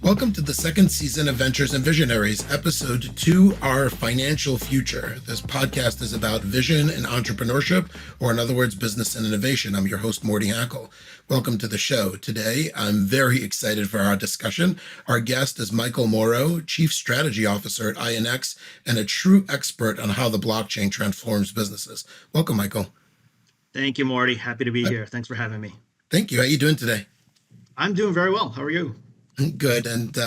Welcome to the second season of Ventures and Visionaries, episode 2, Our Financial Future. This podcast is about vision and entrepreneurship, or in other words, business and innovation. I'm your host, Morty Hackle. Welcome to the show. Today, I'm very excited for our discussion. Our guest is Michael Moro, Chief Strategy Officer at INX and a true expert on how the blockchain transforms businesses. Welcome, Michael. Thank you, Morty. Happy to be here. Thanks for having me. Thank you. How are you doing today? I'm doing very well. How are you? Good. And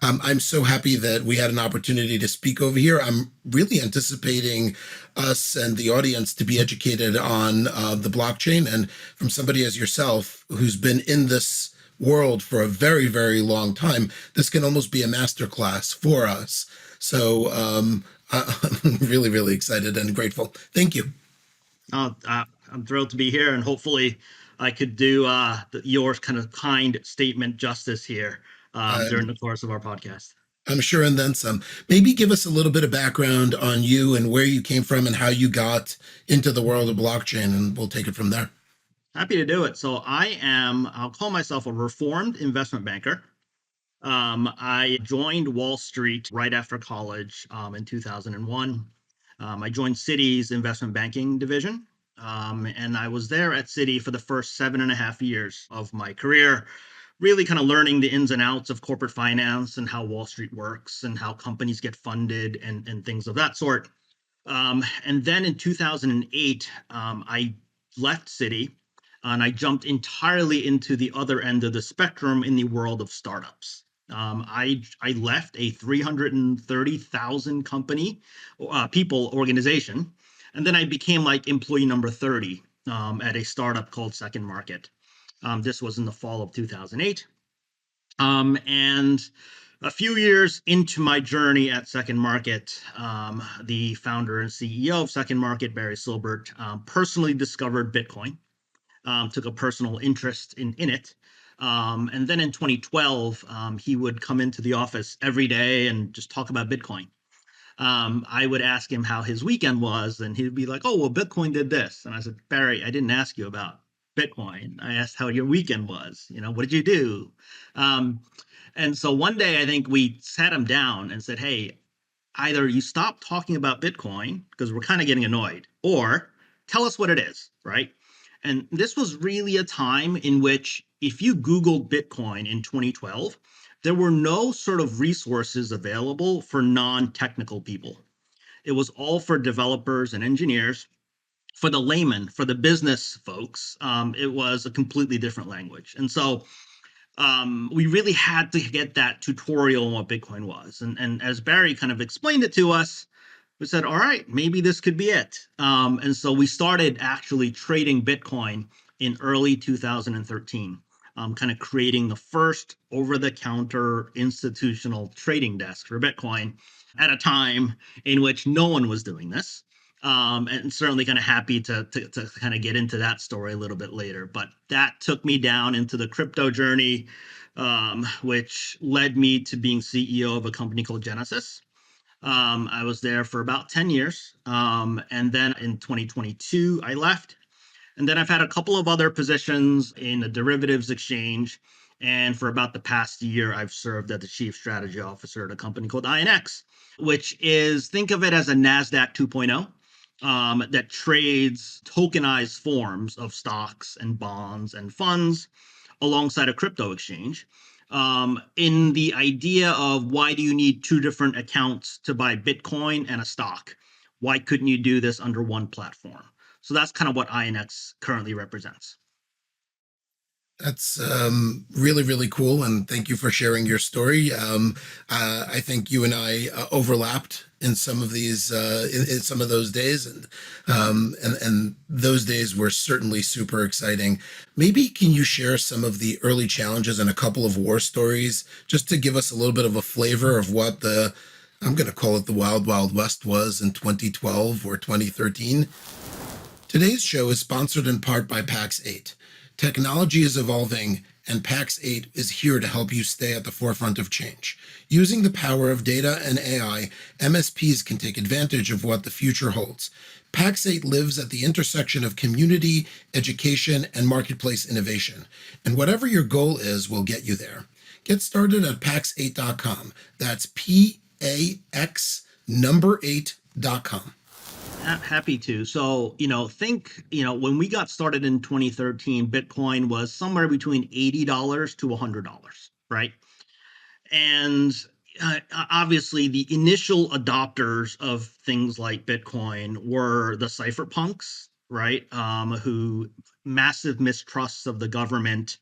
I'm so happy that we had an opportunity to speak over here. I'm really anticipating us and the audience to be educated on the blockchain. And from somebody as yourself, who's been in this world for a very, very long time, this can almost be a masterclass for us. So I'm really, really excited and grateful. Thank you. I'm thrilled to be here, and hopefully I could do your kind of kind statement justice here during the course of our podcast. I'm sure, and then some. Maybe give us a little bit of background on you and where you came from and how you got into the world of blockchain, and we'll take it from there. Happy to do it. So I'll call myself a reformed investment banker. I joined Wall Street right after college in 2001. I joined Citi's investment banking division. And I was there at Citi for the first 7.5 years of my career, really kind of learning the ins and outs of corporate finance and how Wall Street works and how companies get funded and things of that sort. And then in 2008, I left Citi and I jumped entirely into the other end of the spectrum in the world of startups. I left a 330,000 people organization. And then I became like employee number 30 at a startup called Second Market. This was in the fall of 2008. And a few years into my journey at Second Market, the founder and CEO of Second Market, Barry Silbert, personally discovered Bitcoin, took a personal interest in it. And then in 2012, he would come into the office every day and just talk about Bitcoin. I would ask him how his weekend was, and he'd be like, "Oh, well, Bitcoin did this." And I said, "Barry, I didn't ask you about Bitcoin. I asked how your weekend was. What did you do?" And so one day, I think we sat him down and said, "Hey, either you stop talking about Bitcoin because we're kind of getting annoyed, or tell us what it is, right?" And this was really a time in which if you Googled Bitcoin in 2012, there were no sort of resources available for non-technical people. It was all for developers and engineers. For the layman, for the business folks, it was a completely different language. And so we really had to get that tutorial on what Bitcoin was. And as Barry kind of explained it to us, we said, all right, maybe this could be it. And so we started actually trading Bitcoin in early 2013. Kind of creating the first over-the-counter institutional trading desk for Bitcoin at a time in which no one was doing this. And certainly kind of happy to kind of get into that story a little bit later. But that took me down into the crypto journey, which led me to being CEO of a company called Genesis. I was there for about 10 years. And then in 2022, I left. And then I've had a couple of other positions in the derivatives exchange. And for about the past year, I've served as the chief strategy officer at a company called INX, which is, think of it as a NASDAQ 2.0 that trades tokenized forms of stocks and bonds and funds alongside a crypto exchange. In the idea of why do you need two different accounts to buy Bitcoin and a stock? Why couldn't you do this under one platform? So that's kind of what INX currently represents. That's really, really cool. And thank you for sharing your story. I think you and I overlapped in some of these, in some of those days. And those days were certainly super exciting. Maybe can you share some of the early challenges and a couple of war stories just to give us a little bit of a flavor of what I'm going to call it the Wild Wild West was in 2012 or 2013. Today's show is sponsored in part by Pax8. Technology is evolving, and Pax8 is here to help you stay at the forefront of change. Using the power of data and AI, MSPs can take advantage of what the future holds. Pax8 lives at the intersection of community, education, and marketplace innovation. And whatever your goal is, will get you there. Get started at pax8.com. That's PAX number 8.com. Happy to. So, think, when we got started in 2013, Bitcoin was somewhere between $80 to $100, right? And obviously, the initial adopters of things like Bitcoin were the cypherpunks, right? Who massive mistrusts of the government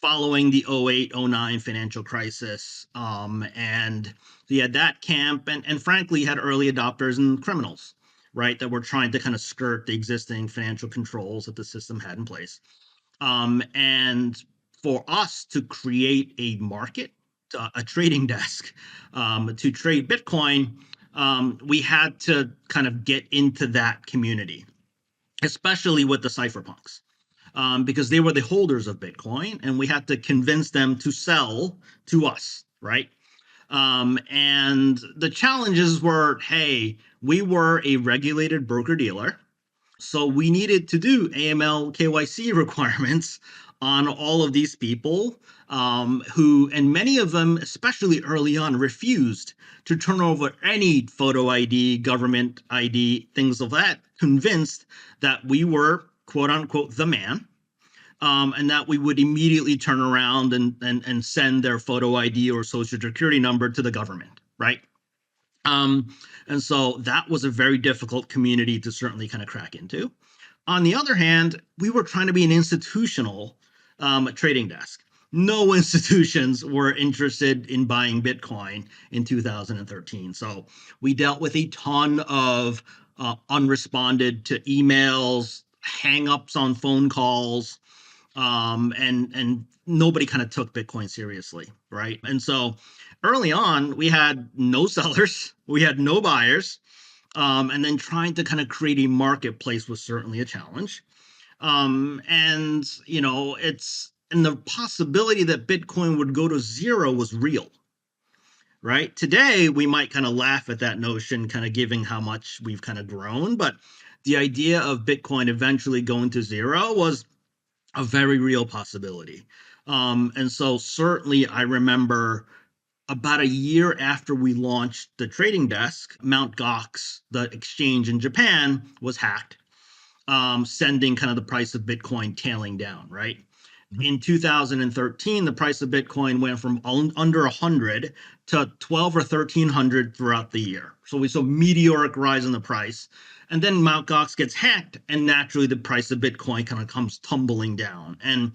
following the 08, 09 financial crisis. And so you had that camp, and frankly, you had early adopters and criminals, right, that were trying to kind of skirt the existing financial controls that the system had in place. And for us to create a market, a trading desk to trade Bitcoin, we had to kind of get into that community, especially with the cypherpunks, because they were the holders of Bitcoin, and we had to convince them to sell to us, right? And the challenges were, hey, we were a regulated broker dealer, so we needed to do AML KYC requirements on all of these people, who, and many of them, especially early on, refused to turn over any photo ID, government ID, things of that, convinced that we were, quote unquote, the man. And that we would immediately turn around and send their photo ID or social security number to the government, right? And so that was a very difficult community to certainly kind of crack into. On the other hand, we were trying to be an institutional trading desk. No institutions were interested in buying Bitcoin in 2013. So we dealt with a ton of unresponded to emails, hangups on phone calls, and nobody kind of took Bitcoin seriously, right? And so early on, we had no sellers, we had no buyers, and then trying to kind of create a marketplace was certainly a challenge. And the possibility that Bitcoin would go to zero was real, right? Today, we might kind of laugh at that notion, kind of giving how much we've kind of grown, but the idea of Bitcoin eventually going to zero was a very real possibility. And so certainly I remember about a year after we launched the trading desk, Mt. Gox, the exchange in Japan, was hacked, sending kind of the price of Bitcoin tailing down, right? In 2013, the price of Bitcoin went from under 100 to 12 or 1300 throughout the year. So we saw meteoric rise in the price. And then Mt. Gox gets hacked, and naturally the price of Bitcoin kind of comes tumbling down. And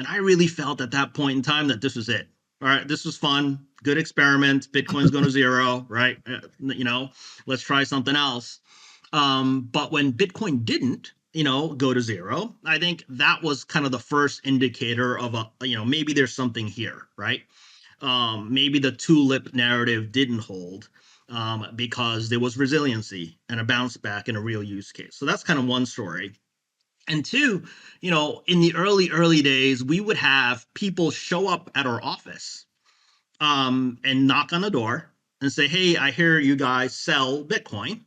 I really felt at that point in time that this was it. All right, this was fun, good experiment. Bitcoin's going to zero, right? Let's try something else. But when Bitcoin didn't, go to zero, I think that was kind of the first indicator of maybe there's something here, right? Maybe the tulip narrative didn't hold, because there was resiliency and a bounce back in a real use case. So that's kind of one story. And two, in the early days, we would have people show up at our office, and knock on the door and say, hey, I hear you guys sell Bitcoin.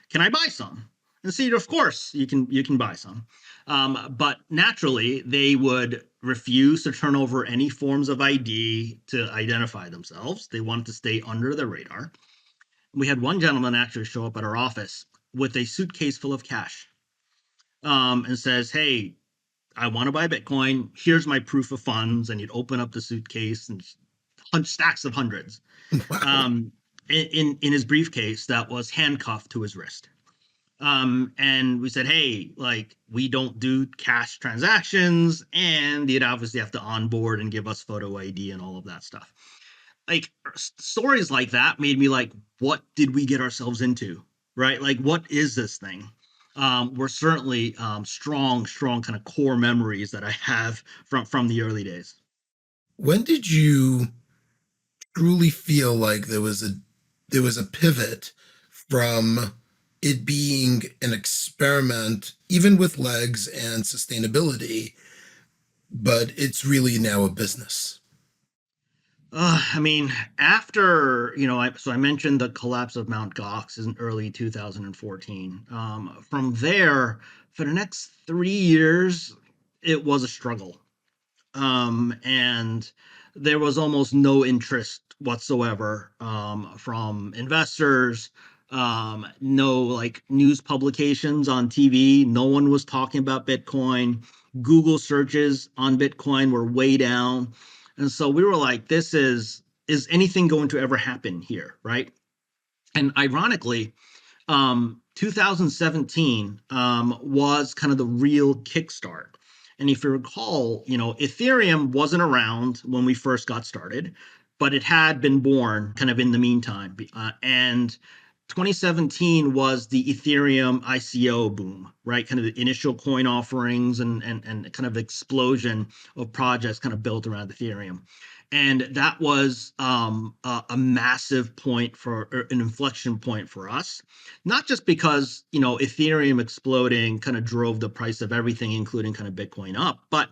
Can I buy some? And see, of course, you can buy some. But naturally, they would refuse to turn over any forms of ID to identify themselves. They wanted to stay under the radar. We had one gentleman actually show up at our office with a suitcase full of cash, and says, hey, I want to buy Bitcoin. Here's my proof of funds. And you'd open up the suitcase and stacks of hundreds, Wow. in his briefcase that was handcuffed to his wrist. And we said, hey, like, we don't do cash transactions, and you'd obviously have to onboard and give us photo ID and all of that stuff. Like, stories like that made me like, what did we get ourselves into, right? Like, what is this thing? Were certainly strong kind of core memories that I have from the early days. When did you truly feel like there was a pivot from it being an experiment, even with legs and sustainability, but it's really now a business? I mean, after, so I mentioned the collapse of Mount Gox in early 2014. From there, for the next 3 years, it was a struggle. and there was almost no interest whatsoever from investors. No like news publications on TV. No one was talking about Bitcoin. Google searches on Bitcoin were way down, and so we were like, "This is anything going to ever happen here?" Right? And ironically, 2017 was kind of the real kickstart. And if you recall, Ethereum wasn't around when we first got started, but it had been born kind of in the meantime. And 2017 was the Ethereum ICO boom, right? Kind of the initial coin offerings and kind of explosion of projects kind of built around Ethereum. And that was a massive point for an inflection point for us, not just because Ethereum exploding kind of drove the price of everything, including kind of Bitcoin up, but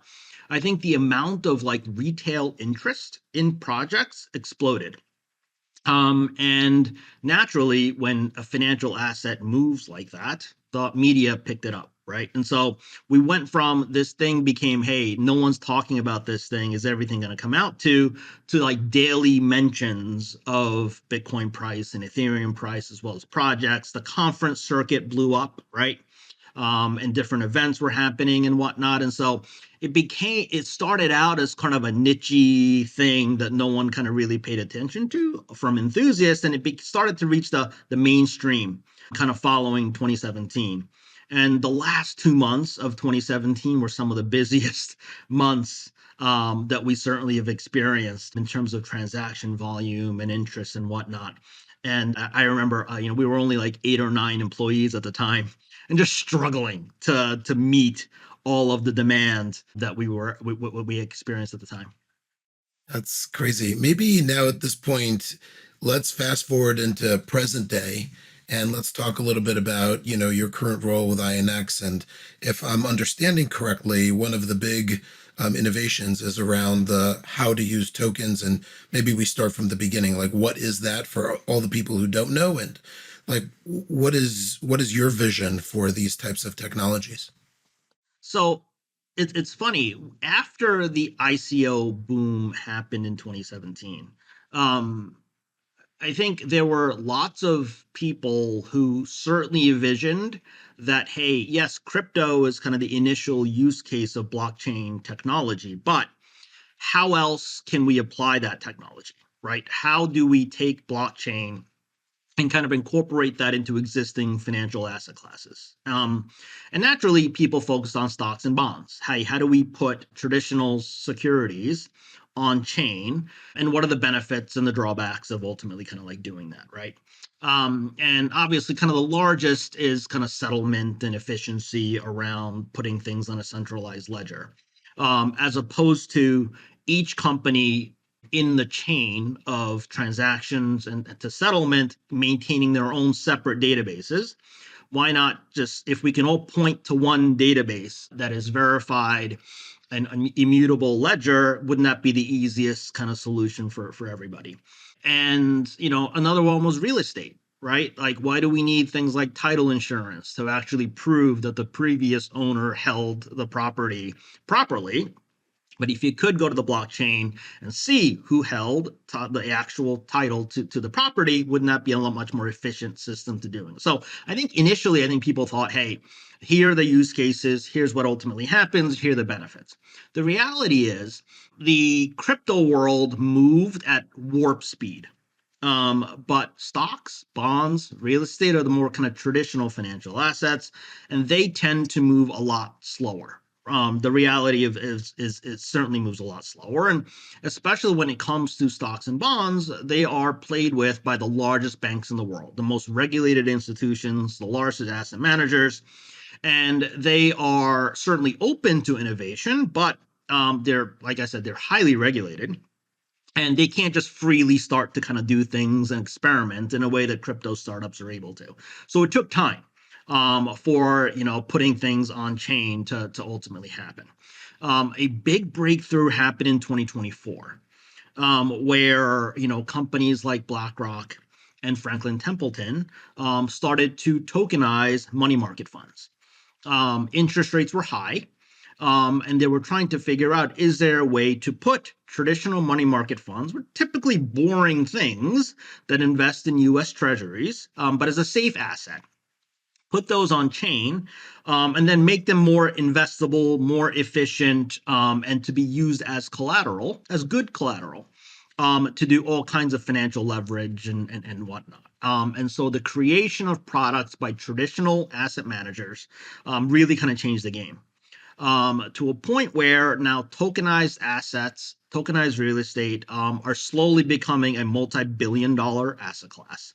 I think the amount of like retail interest in projects exploded. And naturally, when a financial asset moves like that, the media picked it up, right? And so we went from this thing became, hey, no one's talking about this thing. Is everything going to come out to like daily mentions of Bitcoin price and Ethereum price as well as projects? The conference circuit blew up, right? And different events were happening and whatnot. And so it started out as kind of a niche thing that no one kind of really paid attention to from enthusiasts. And started to reach the mainstream kind of following 2017. And the last 2 months of 2017 were some of the busiest months that we certainly have experienced in terms of transaction volume and interest and whatnot. And I remember, we were only like 8 or 9 employees at the time, and just struggling to meet all of the demand that we experienced at the time. That's crazy. Maybe now at this point, let's fast forward into present day and let's talk a little bit about, your current role with INX. And if I'm understanding correctly, one of the big innovations is around the how to use tokens. And maybe we start from the beginning. Like, what is that for all the people who don't know? And like, what is your vision for these types of technologies? So it's funny. After the ICO boom happened in 2017, um, I think there were lots of people who certainly envisioned that, hey, yes, crypto is kind of the initial use case of blockchain technology, but how else can we apply that technology, right? How do we take blockchain and kind of incorporate that into existing financial asset classes? And naturally, people focused on stocks and bonds. How do we put traditional securities on chain? And what are the benefits and the drawbacks of ultimately kind of like doing that, right? And obviously, kind of the largest is kind of settlement and efficiency around putting things on a centralized ledger, as opposed to each company in the chain of transactions and to settlement maintaining their own separate databases. Why not just, if we can all point to one database that is verified and an immutable ledger, wouldn't that be the easiest kind of solution for everybody? And another one was real estate, right? Like, why do we need things like title insurance to actually prove that the previous owner held the property properly? But if you could go to the blockchain and see who held the actual title to the property, wouldn't that be a much more efficient system to doing? So I think initially, I think people thought, hey, here are the use cases, here's what ultimately happens, here are the benefits. The reality is the crypto world moved at warp speed. But stocks, bonds, real estate are the more kind of traditional financial assets, and they tend to move a lot slower. The reality of is it certainly moves a lot slower, and especially when it comes to stocks and bonds, they are played with by the largest banks in the world, the most regulated institutions, the largest asset managers, and they are certainly open to innovation, but they're, like I said, they're highly regulated, and they can't just freely start to kind of do things and experiment in a way that crypto startups are able to. So it took time for putting things on chain to ultimately happen. A big breakthrough happened in 2024, where companies like BlackRock and Franklin Templeton started to tokenize money market funds. Interest rates were high, And they were trying to figure out, is there a way to put traditional money market funds, with typically boring things that invest in US treasuries, but as a safe asset, put those on chain, and then make them more investable, more efficient, and to be used as collateral, as good collateral, to do all kinds of financial leverage and whatnot. And so the creation of products by traditional asset managers really kind of changed the game, to a point where now tokenized assets, tokenized real estate, are slowly becoming a multi-billion-dollar asset class,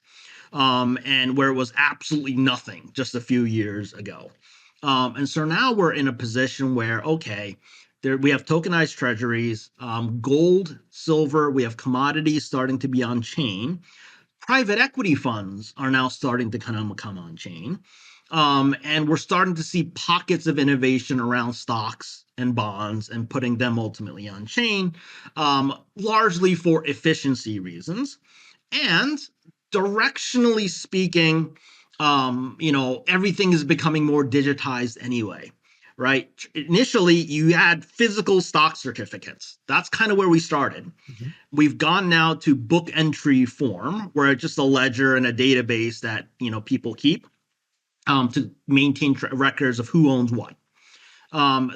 and where it was absolutely nothing just a few years ago. And so now we're in a position where, okay, there we have tokenized treasuries, gold, silver, we have commodities starting to be on chain. Private equity funds are now starting to kind of come on chain. And we're starting to see pockets of innovation around stocks and bonds and putting them ultimately on chain, largely for efficiency reasons. And directionally speaking, everything is becoming more digitized anyway, right? Initially, you had physical stock certificates. That's kind of where we started. Mm-hmm. We've gone now to book entry form, where it's just a ledger and a database that people keep, to maintain records of who owns what.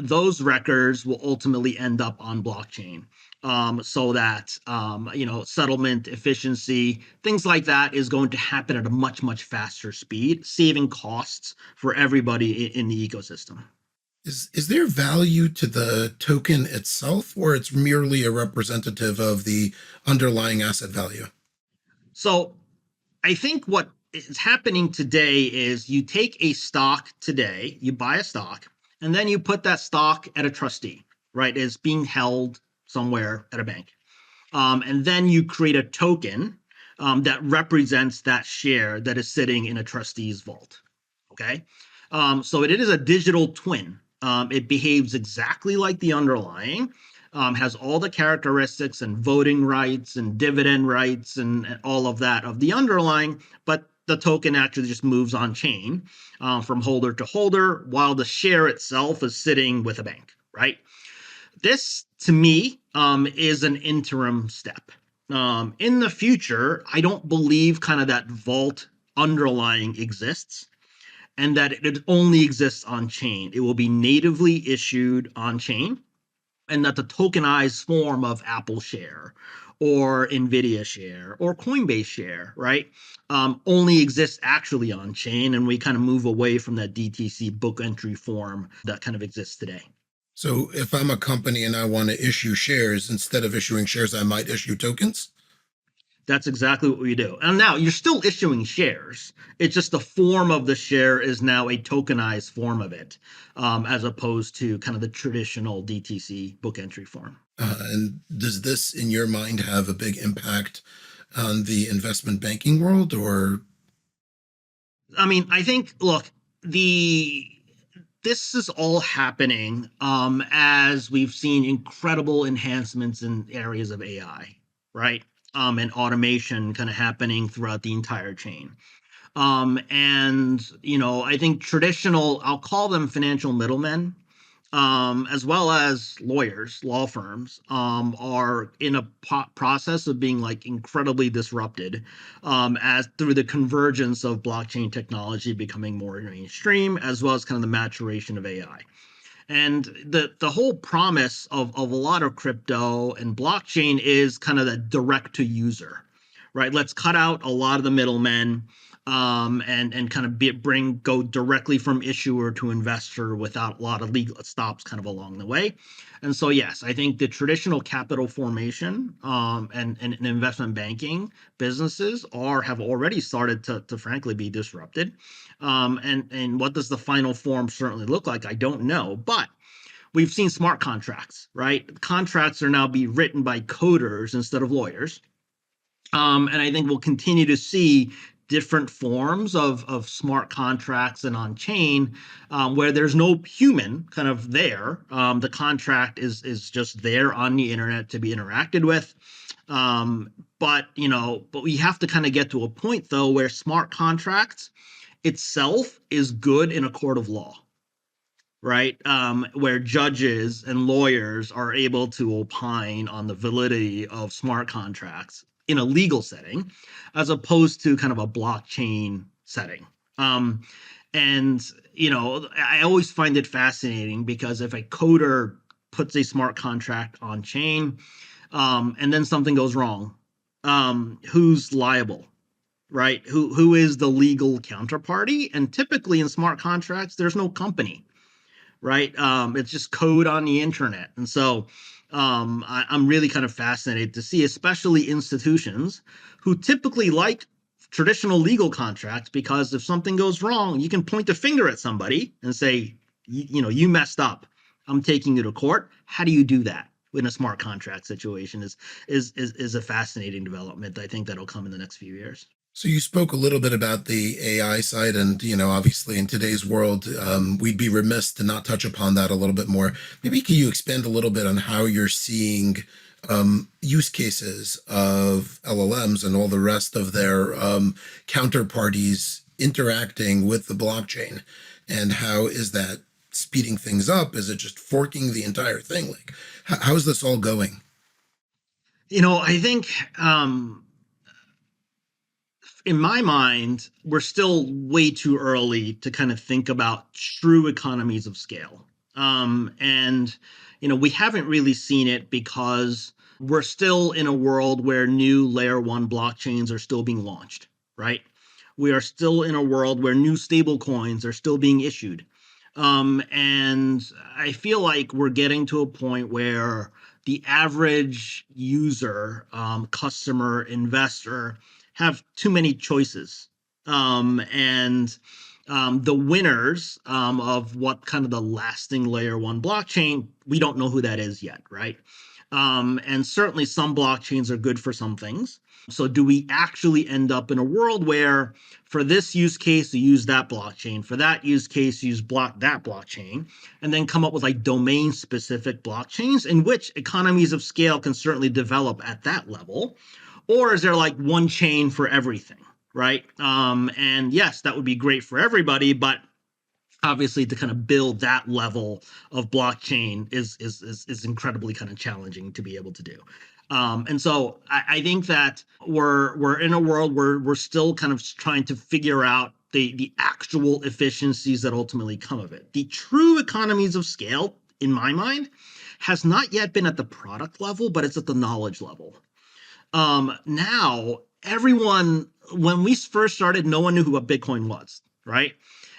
Those records will ultimately end up on blockchain, so that settlement efficiency, things like that, is going to happen at a much, much faster speed, saving costs for everybody in the ecosystem. Is there value to the token itself, or it's merely a representative of the underlying asset value? So I think what is happening today is you take a stock today, you buy a stock, and then you put that stock at a trustee, right? It's being held somewhere at a bank. And then you create a token, that represents that share that is sitting in a trustee's vault. Okay. So it is a digital twin. It behaves exactly like the underlying, has all the characteristics and voting rights and dividend rights and all of that of the underlying, but the token actually just moves on chain, from holder to holder, while the share itself is sitting with a bank, right? This, to me, is an interim step. In the future, I don't believe kind of that vault underlying exists, and that it only exists on chain. It will be natively issued on chain, and that the tokenized form of Apple share or Nvidia share or Coinbase share, right, only exists actually on chain, and we kind of move away from that DTC book entry form that kind of exists today. So if I'm a company and I want to issue shares, instead of issuing shares, I might issue tokens? That's exactly what we do. And now you're still issuing shares. It's just the form of the share is now a tokenized form of it, as opposed to kind of the traditional DTC book entry form. And does this, in your mind, have a big impact on the investment banking world, or? I mean, I think, look, the this is all happening, as we've seen incredible enhancements in areas of AI, right? And automation kind of happening throughout the entire chain. And I think traditional, I'll call them financial middlemen, as well as lawyers, law firms, are in a process of being like incredibly disrupted, as through the convergence of blockchain technology becoming more mainstream, as well as kind of the maturation of AI. And the whole promise of a lot of crypto and blockchain is kind of that direct to user, right? Let's cut out a lot of the middlemen, and kind of go directly from issuer to investor without a lot of legal stops kind of along the way. And so yes, I think the traditional capital formation, and investment banking businesses have already started to frankly be disrupted. And what does the final form certainly look like? I don't know, but we've seen smart contracts, right? Contracts are now being written by coders instead of lawyers. And I think we'll continue to see different forms of smart contracts and on chain, where there's no human kind of there. The contract is just there on the internet to be interacted with. But we have to kind of get to a point though where smart contracts itself is good in a court of law. right? Where judges and lawyers are able to opine on the validity of smart contracts in a legal setting, as opposed to kind of a blockchain setting. Um, and I always find it fascinating because if a coder puts a smart contract on chain, and then something goes wrong, who's liable? Right? Who is the legal counterparty? And typically in smart contracts, there's no company, right? It's just code on the internet. And so I'm really kind of fascinated to see, especially institutions who typically like traditional legal contracts, because if something goes wrong, you can point a finger at somebody and say, you messed up. I'm taking you to court. How do you do that in a smart contract situation? Is a fascinating development. I think that'll come in the next few years. So you spoke a little bit about the AI side, and obviously in today's world, we'd be remiss to not touch upon that a little bit more. Maybe can you expand a little bit on how you're seeing use cases of LLMs and all the rest of their counterparties interacting with the blockchain, and how is that speeding things up? Is it just forking the entire thing? Like, how is this all going? I think in my mind, we're still way too early to kind of think about true economies of scale. And, we haven't really seen it because we're still in a world where new layer one blockchains are still being launched, right? We are still in a world where new stable coins are still being issued. And I feel like we're getting to a point where the average user, customer, investor have too many choices. And The winners of what kind of the lasting layer one blockchain, we don't know who that is yet, right? And certainly some blockchains are good for some things. So do we actually end up in a world where for this use case, you use that blockchain, for that use case, you use that blockchain, and then come up with like domain specific blockchains in which economies of scale can certainly develop at that level? Or is there like one chain for everything, right? And yes, that would be great for everybody, but obviously to kind of build that level of blockchain is incredibly kind of challenging to be able to do. And so I think that we're in a world where we're still kind of trying to figure out the actual efficiencies that ultimately come of it. The true economies of scale, in my mind, has not yet been at the product level, but it's at the knowledge level. Now everyone, when we first started, no one knew who a Bitcoin was, right?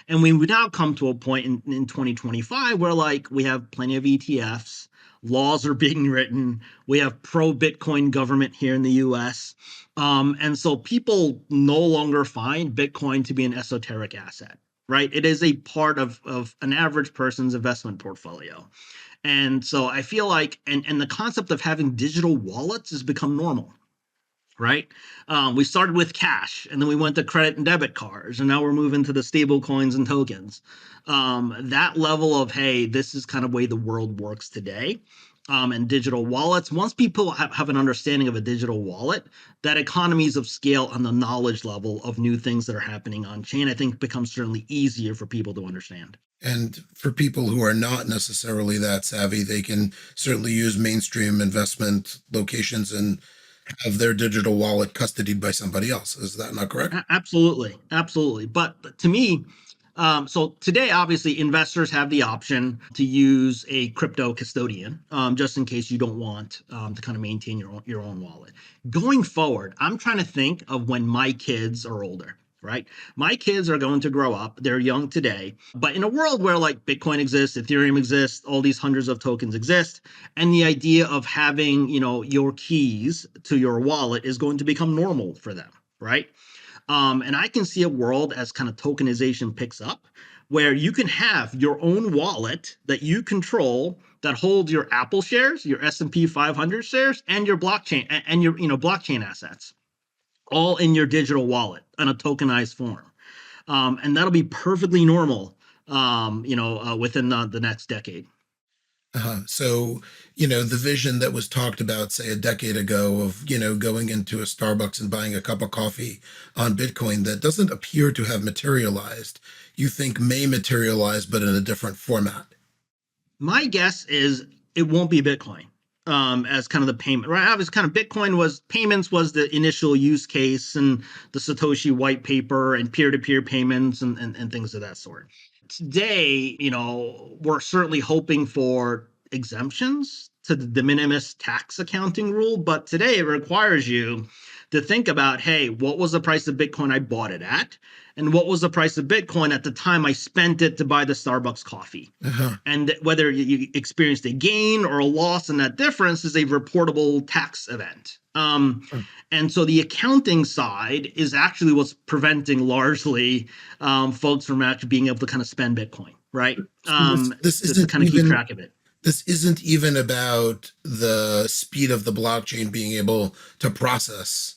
And we would now come to a point in 2025 where like we have plenty of ETFs, laws are being written, we have pro Bitcoin government here in the US. And so people no longer find Bitcoin to be an esoteric asset, right? It is a part of an average person's investment portfolio. And so I feel like, and the concept of having digital wallets has become normal, right? We started with cash, and then we went to credit and debit cards, and now we're moving to the stable coins and tokens. That level of, hey, this is kind of way the world works today. And digital wallets, once people have an understanding of a digital wallet, that economies of scale on the knowledge level of new things that are happening on chain, I think becomes certainly easier for people to understand. And for people who are not necessarily that savvy, they can certainly use mainstream investment locations and have their digital wallet custodied by somebody else. Is that not correct? Absolutely, absolutely. But to me, so today, obviously, investors have the option to use a crypto custodian, just in case you don't want to kind of maintain your own wallet. Going forward, I'm trying to think of when my kids are older. Right. My kids are going to grow up. They're young today, but in a world where like Bitcoin exists, Ethereum exists, all these hundreds of tokens exist, and the idea of having, your keys to your wallet is going to become normal for them. Right. And I can see a world as kind of tokenization picks up where you can have your own wallet that you control that holds your Apple shares, your S&P 500 shares, and your blockchain and your blockchain assets all in your digital wallet in a tokenized form. And that'll be perfectly normal, within the next decade. So, the vision that was talked about, say, a decade ago of, going into a Starbucks and buying a cup of coffee on Bitcoin that doesn't appear to have materialized, you think may materialize, but in a different format. My guess is it won't be Bitcoin as kind of the payment, right? Obviously, kind of Bitcoin was payments was the initial use case, and the Satoshi white paper and peer-to-peer payments and things of that sort. Today, we're certainly hoping for exemptions to the de minimis tax accounting rule, but today it requires you to think about, hey, what was the price of Bitcoin I bought it at? And what was the price of Bitcoin at the time I spent it to buy the Starbucks coffee? Uh-huh. And whether you experienced a gain or a loss, and that difference is a reportable tax event. And so the accounting side is actually what's preventing largely folks from actually being able to kind of spend Bitcoin, right? So this To isn't kind of keep even track of it. this isn't even about the speed of the blockchain being able to process.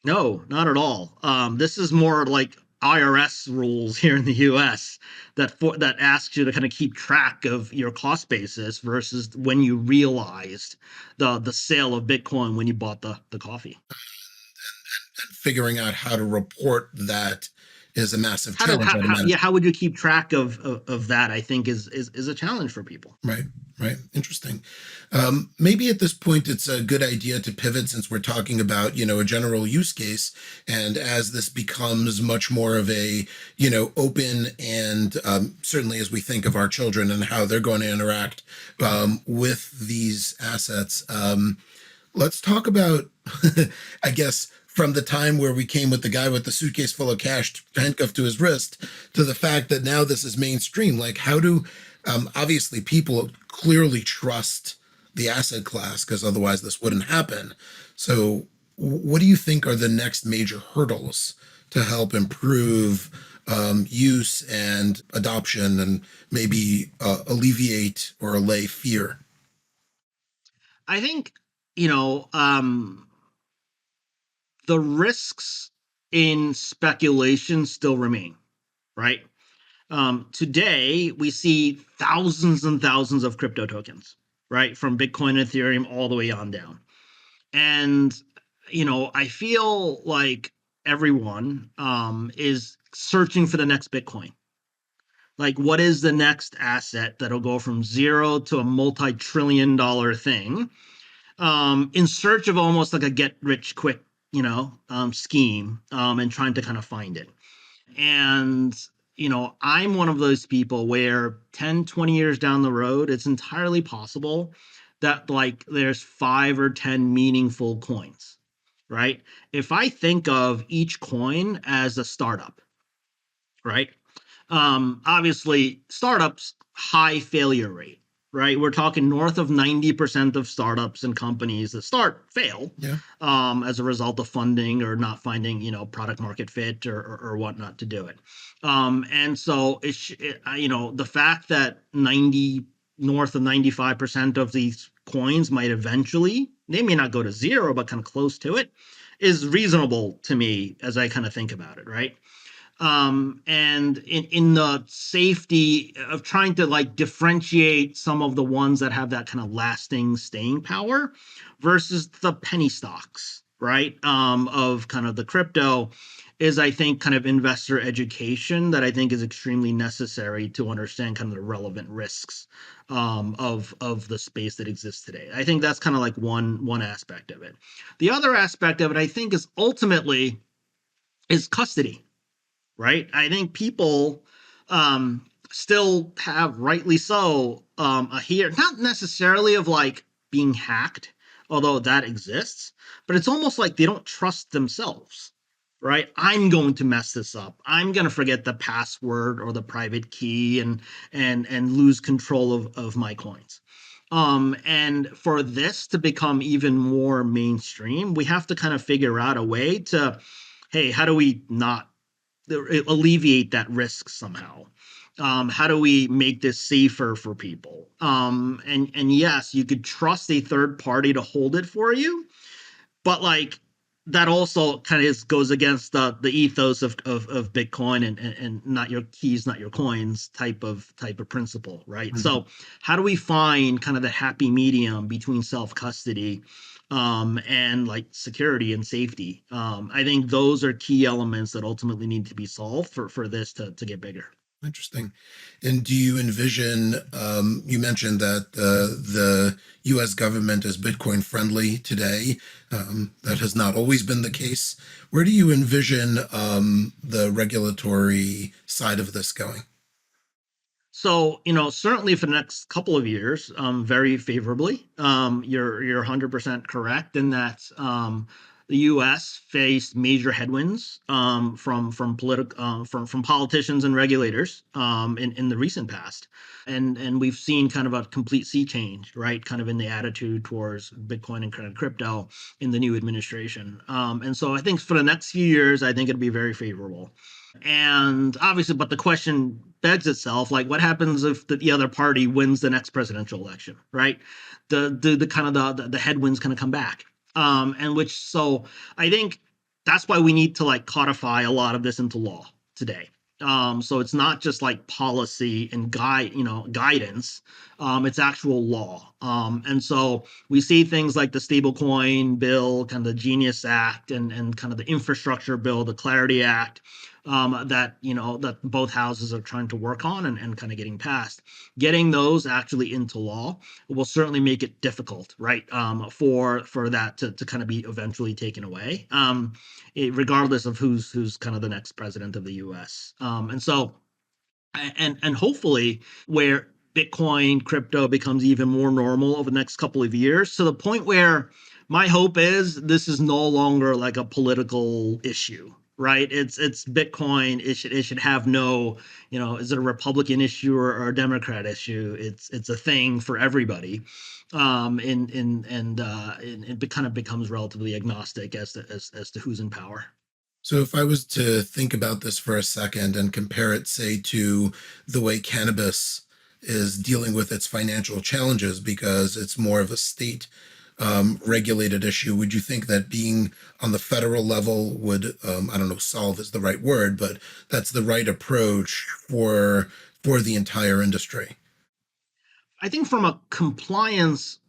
No, not at all. This is more like IRS rules here in the U.S. that asks you to kind of keep track of your cost basis versus when you realized the sale of Bitcoin when you bought the coffee. And figuring out how to report that is a massive How do challenge, I'd imagine. yeah, how would you keep track of that? I think is a challenge for people. Right, right. Interesting. Maybe at this point, it's a good idea to pivot since we're talking about, a general use case. And as this becomes much more of a, open and certainly as we think of our children and how they're going to interact with these assets, let's talk about, I guess, from the time where we came with the guy with the suitcase full of cash handcuffed to his wrist to the fact that now this is mainstream. Like, how do, obviously, people clearly trust the asset class because otherwise this wouldn't happen. So, what do you think are the next major hurdles to help improve use and adoption and maybe alleviate or allay fear? I think you know um, the risks in speculation still remain, right? Today, we see thousands and thousands of crypto tokens, right? From Bitcoin and Ethereum all the way on down. And, I feel like everyone is searching for the next Bitcoin. Like, what is the next asset that'll go from zero to a multi-trillion-dollar thing, in search of almost like a get rich quick, scheme, and trying to kind of find it. And, I'm one of those people where 10, 20 years down the road, it's entirely possible that like there's 5 or 10 meaningful coins, right? If I think of each coin as a startup, right? Obviously, startups, high failure rate, right? We're talking north of 90% of startups and companies that start fail Yeah. as a result of funding or not finding, product market fit or whatnot to do it. And so, the fact that north of 95% of these coins might eventually, they may not go to zero, but kind of close to it, is reasonable to me as I kind of think about it, right? And in the safety of trying to like differentiate some of the ones that have that kind of lasting staying power versus the penny stocks, right? Of kind of the crypto is, I think, kind of investor education that I think is extremely necessary to understand kind of the relevant risks of the space that exists today. I think that's kind of like one aspect of it. The other aspect of it, I think, is ultimately is custody, right? I think people still have, rightly so, a here, not necessarily of like being hacked, although that exists, but it's almost like they don't trust themselves, right? I'm going to mess this up. I'm going to forget the password or the private key and lose control of my coins. And for this to become even more mainstream, we have to kind of figure out a way to, hey, how do we not alleviate that risk somehow? How do we make this safer for people? And yes, you could trust a third party to hold it for you, but like that also kind of goes against the ethos of Bitcoin and not your keys, not your coins type of principle, right? Mhm. So how do we find kind of the happy medium between self custody and like security and safety? I think those are key elements that ultimately need to be solved for this to get bigger. Interesting. And do you envision, you mentioned that the US government is Bitcoin friendly today. That has not always been the case. Where do you envision the regulatory side of this going? So, certainly for the next couple of years, very favorably. You're 100% correct in that the U.S. faced major headwinds from politicians and regulators in the recent past, and we've seen kind of a complete sea change, right? Kind of in the attitude towards Bitcoin and kind of crypto in the new administration. And so I think for the next few years, I think it'd be very favorable. And obviously, but the question begs itself, like, what happens if the other party wins the next presidential election, right? The kind of the headwinds kind of come back. And which so I think that's why we need to like codify a lot of this into law today. So it's not just like policy and guidance. It's actual law. And so we see things like the stablecoin bill, kind of the Genius Act, and kind of the infrastructure bill, the Clarity Act, that both houses are trying to work on and kind of getting passed. Getting those actually into law will certainly make it difficult, right? For that to kind of be eventually taken away, regardless of who's kind of the next president of the U.S. And so and hopefully where Bitcoin crypto becomes even more normal over the next couple of years to the point where my hope is this is no longer like a political issue, right? It's Bitcoin. It should have no, is it a Republican issue or a Democrat issue? It's a thing for everybody. And it kind of becomes relatively agnostic as to who's in power. So if I was to think about this for a second and compare it, say, to the way cannabis is dealing with its financial challenges because it's more of a state regulated issue, would you think that being on the federal level would, I don't know, solve is the right word, but that's the right approach for the entire industry? I think from a compliance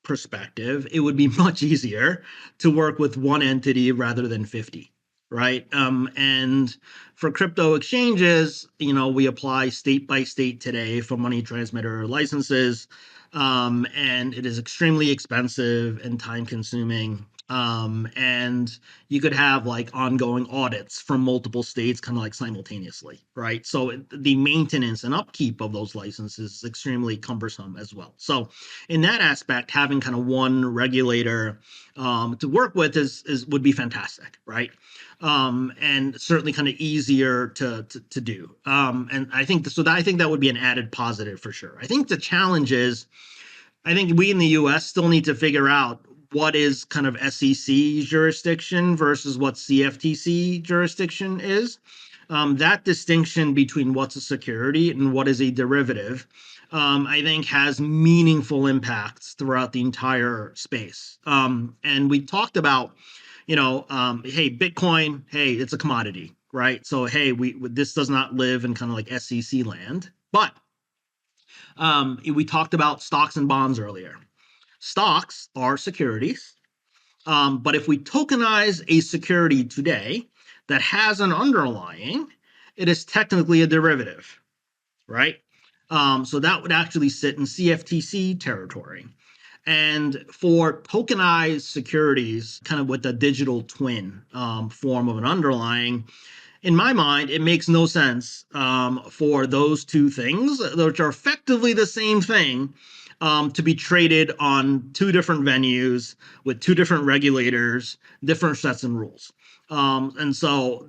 perspective, it would be much easier to work with one entity rather than 50, right? And for crypto exchanges, we apply state by state today for money transmitter licenses, and it is extremely expensive and time consuming. And you could have like ongoing audits from multiple states kind of like simultaneously, right? So the maintenance and upkeep of those licenses is extremely cumbersome as well. So in that aspect, having kind of one regulator to work with is would be fantastic, right? And certainly kind of easier to do. And I think so. I think that would be an added positive for sure. I think the challenge is, I think we in the U.S. still need to figure out what is kind of SEC jurisdiction versus what CFTC jurisdiction is. That distinction between what's a security and what is a derivative, I think, has meaningful impacts throughout the entire space. And we talked about, hey, Bitcoin, hey, it's a commodity, right? So, hey, this does not live in kind of like SEC land, but we talked about stocks and bonds earlier. Stocks are securities, but if we tokenize a security today that has an underlying, it is technically a derivative, right? So that would actually sit in CFTC territory. And for tokenized securities, kind of with the digital twin form of an underlying, in my mind, it makes no sense for those two things, which are effectively the same thing, to be traded on two different venues with two different regulators, different sets and rules. And so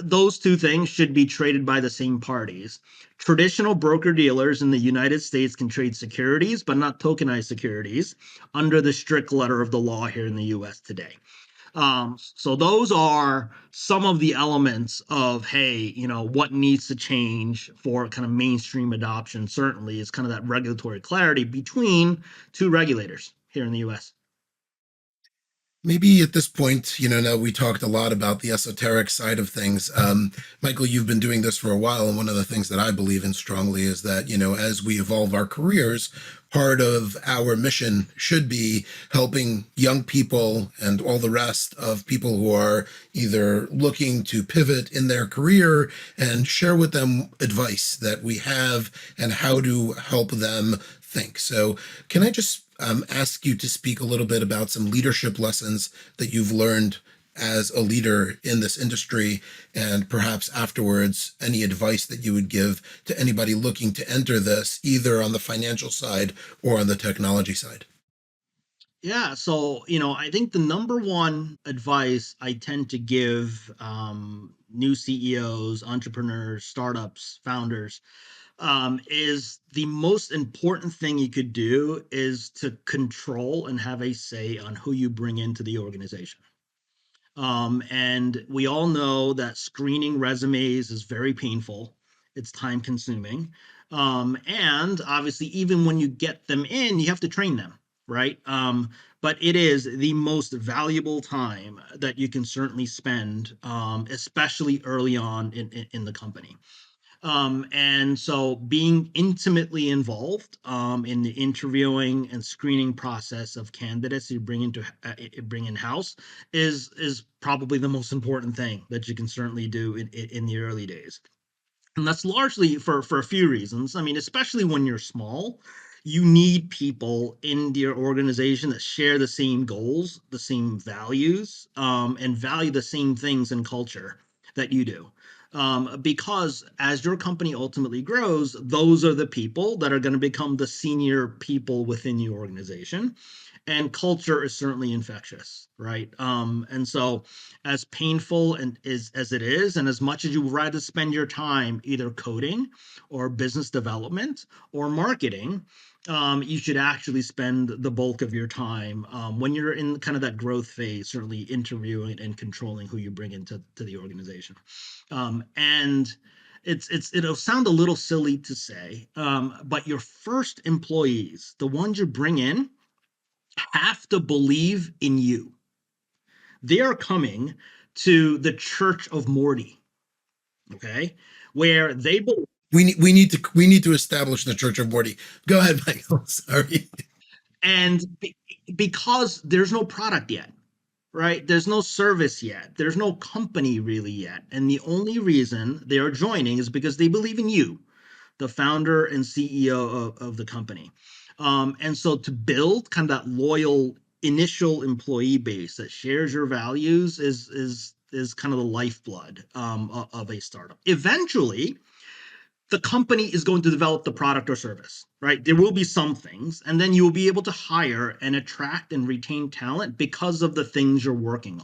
those two things should be traded by the same parties. Traditional broker dealers in the United States can trade securities, but not tokenized securities under the strict letter of the law here in the US today. So those are some of the elements of, hey, what needs to change for kind of mainstream adoption. Certainly, is kind of that regulatory clarity between two regulators here in the U.S. Maybe at this point, now we talked a lot about the esoteric side of things. Michael, you've been doing this for a while. And one of the things that I believe in strongly is that, as we evolve our careers, part of our mission should be helping young people and all the rest of people who are either looking to pivot in their career and share with them advice that we have and how to help them think. So, can I just ask you to speak a little bit about some leadership lessons that you've learned as a leader in this industry, and perhaps afterwards, any advice that you would give to anybody looking to enter this, either on the financial side or on the technology side? Yeah, so I think the number one advice I tend to give new CEOs, entrepreneurs, startups, founders is the most important thing you could do is to control and have a say on who you bring into the organization. And we all know that screening resumes is very painful. It's time consuming. And obviously, even when you get them in, you have to train them, right? But it is the most valuable time that you can certainly spend, especially early on in the company. And so being intimately involved in the interviewing and screening process of candidates you bring in house is probably the most important thing that you can certainly do in the early days. And that's largely for a few reasons. I mean, especially when you're small, you need people in your organization that share the same goals, the same values, and value the same things in culture that you do. Because as your company ultimately grows, those are the people that are going to become the senior people within your organization, and culture is certainly infectious, right? And so as painful and is as it is, and as much as you would rather spend your time either coding or business development or marketing, you should actually spend the bulk of your time when you're in kind of that growth phase, certainly interviewing and controlling who you bring into the organization. And it'll sound a little silly to say, but your first employees, the ones you bring in, have to believe in you. They are coming to the Church of Morty, okay, where they believe. We need to establish the Church of Morty. Go ahead, Michael. Sorry. And because there's no product yet, right? There's no service yet. There's no company really yet. And the only reason they are joining is because they believe in you, the founder and CEO of the company. And so to build kind of that loyal initial employee base that shares your values is kind of the lifeblood of a startup. Eventually, the company is going to develop the product or service, right? There will be some things, and then you will be able to hire and attract and retain talent because of the things you're working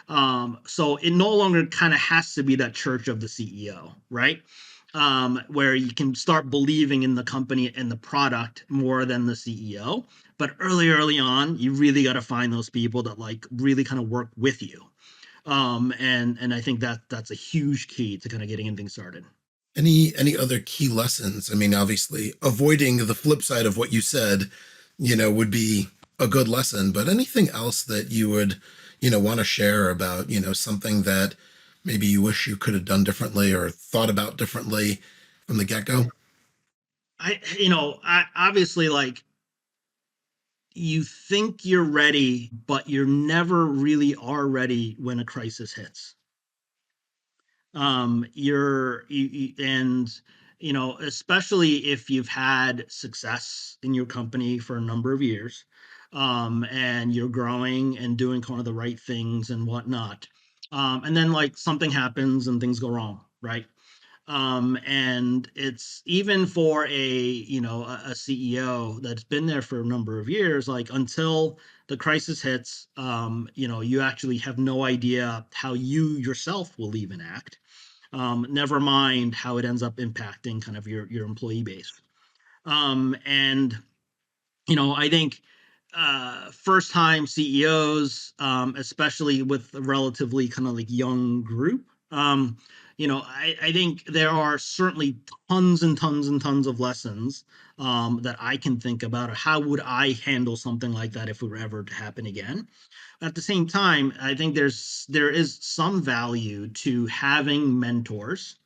on. So it no longer kind of has to be that church of the CEO, right? Where you can start believing in the company and the product more than the CEO. But early on, you really got to find those people that like really kind of work with you. And I think that's a huge key to kind of getting things started. Any other key lessons? I mean, obviously, avoiding the flip side of what you said, would be a good lesson. But anything else that you would, want to share about, something that maybe you wish you could have done differently or thought about differently from the get-go? I obviously like you think you're ready, but you're never really are ready when a crisis hits. And especially if you've had success in your company for a number of years, and you're growing and doing kind of the right things and whatnot, and then like something happens and things go wrong, right? And it's even for a CEO that's been there for a number of years, like until the crisis hits, you actually have no idea how you yourself will even act, never mind how it ends up impacting kind of your employee base. And I think first time CEOs, especially with a relatively kind of like young group, I think there are certainly tons and tons and tons of lessons that I can think about. How would I handle something like that if it were ever to happen again? At the same time, I think there is some value to having mentors,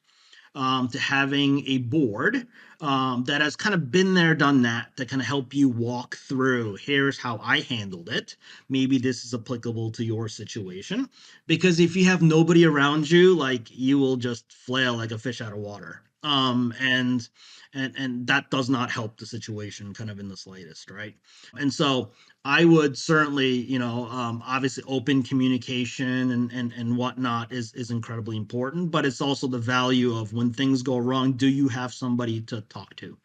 to having a board that has kind of been there, done that, to kind of help you walk through. Here's how I handled it. Maybe this is applicable to your situation. Because if you have nobody around you, like you will just flail like a fish out of water. And that does not help the situation kind of in the slightest, right? And so I would certainly, obviously open communication and whatnot is incredibly important, but it's also the value of when things go wrong, do you have somebody to talk to?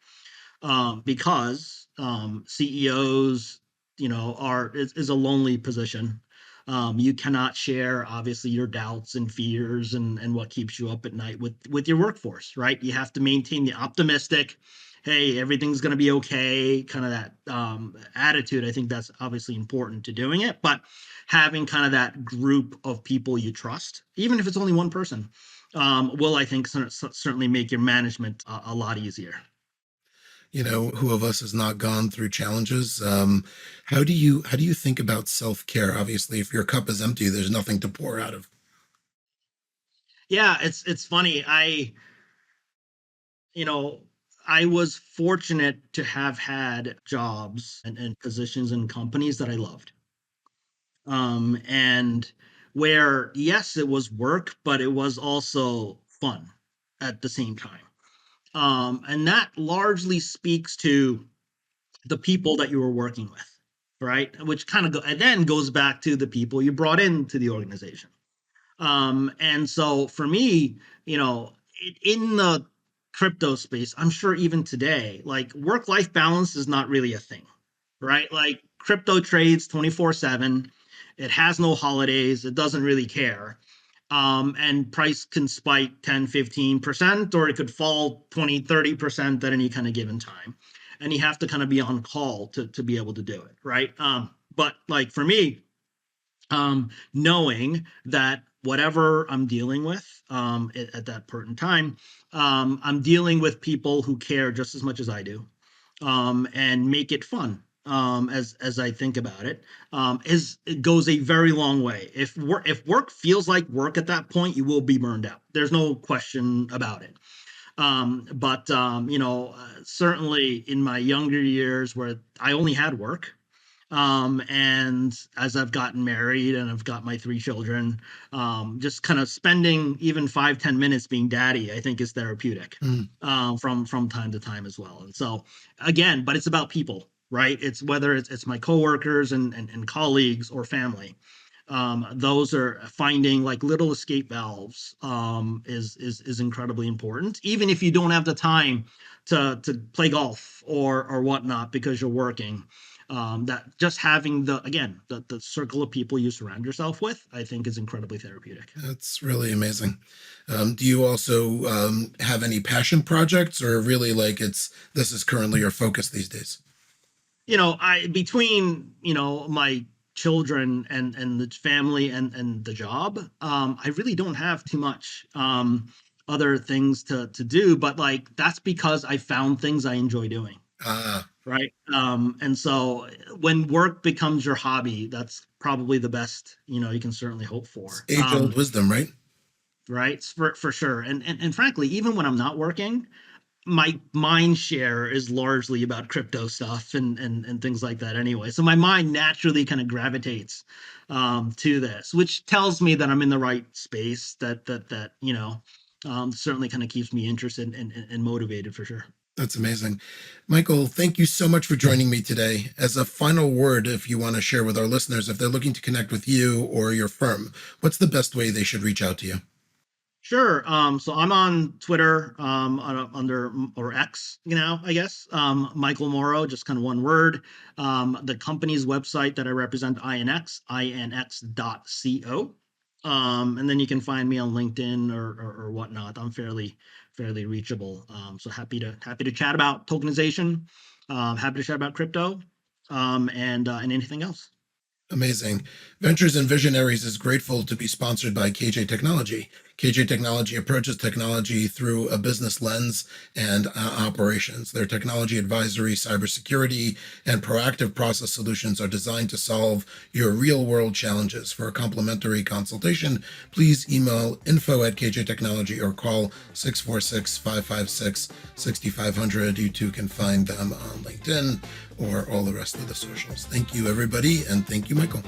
Because CEOs, is a lonely position. You cannot share obviously your doubts and fears and what keeps you up at night with your workforce, right? You have to maintain the optimistic, hey, everything's going to be okay, kind of that attitude. I think that's obviously important to doing it, but having kind of that group of people you trust, even if it's only one person, will, I think, certainly make your management a lot easier. Who of us has not gone through challenges? How do you think about self-care? Obviously, if your cup is empty, there's nothing to pour out of. Yeah, it's funny. You know, I was fortunate to have had jobs and positions in companies that I loved. And where, yes, it was work, but it was also fun at the same time. And that largely speaks to the people that you were working with, right? Which kind of and then goes back to the people you brought into the organization. And so for me, in the crypto space, I'm sure even today, like work life balance is not really a thing, right? Like crypto trades 24/7. It has no holidays. It doesn't really care. And price can spike 10, 15%, or it could fall 20, 30% at any kind of given time. And you have to kind of be on call to be able to do it, right? But like for me, knowing that whatever I'm dealing with at that point in time, I'm dealing with people who care just as much as I do, and make it fun. As I think about it, is it goes a very long way. If work feels like work at that point, you will be burned out. There's no question about it. But certainly in my younger years, where I only had work, and as I've gotten married and I've got my three children, just kind of spending even 5-10 minutes being daddy, I think is therapeutic, Mm. from time to time as well. And so again, but it's about people, right? It's whether it's my coworkers and colleagues or family. Those are finding like little escape valves, is incredibly important, even if you don't have the time to play golf or whatnot because you're working. That just having the circle of people you surround yourself with, I think, is incredibly therapeutic. That's really amazing. Do you also have any passion projects, or really like this is currently your focus these days? I between my children and the family and the job, I really don't have too much other things to do, but like that's because I found things I enjoy doing, Ah, right? And so when work becomes your hobby, that's probably the best you can certainly hope it's for. age-old wisdom, right? Right, for sure. And frankly, even when I'm not working, my mind share is largely about crypto stuff and things like that anyway. So my mind naturally kind of gravitates to this, which tells me that I'm in the right space. That certainly kind of keeps me interested and motivated for sure. That's amazing. Michael, thank you so much for joining me today. As a final word, if you want to share with our listeners, if they're looking to connect with you or your firm, what's the best way they should reach out to you? Sure. So I'm on Twitter, under or X, I guess. Michael Moro, just kind of one word. The company's website that I represent, inx.co. And then you can find me on LinkedIn or whatnot. I'm fairly reachable. So happy to chat about tokenization. Happy to chat about crypto, and anything else. Amazing. Ventures and Visionaries is grateful to be sponsored by KJ Technology. KJ Technology approaches technology through a business lens and operations. Their technology advisory, cybersecurity, and proactive process solutions are designed to solve your real-world challenges. For a complimentary consultation, please email info@kjtechnology or call 646-556-6500. You too can find them on LinkedIn or all the rest of the socials. Thank you, everybody, and thank you, Michael.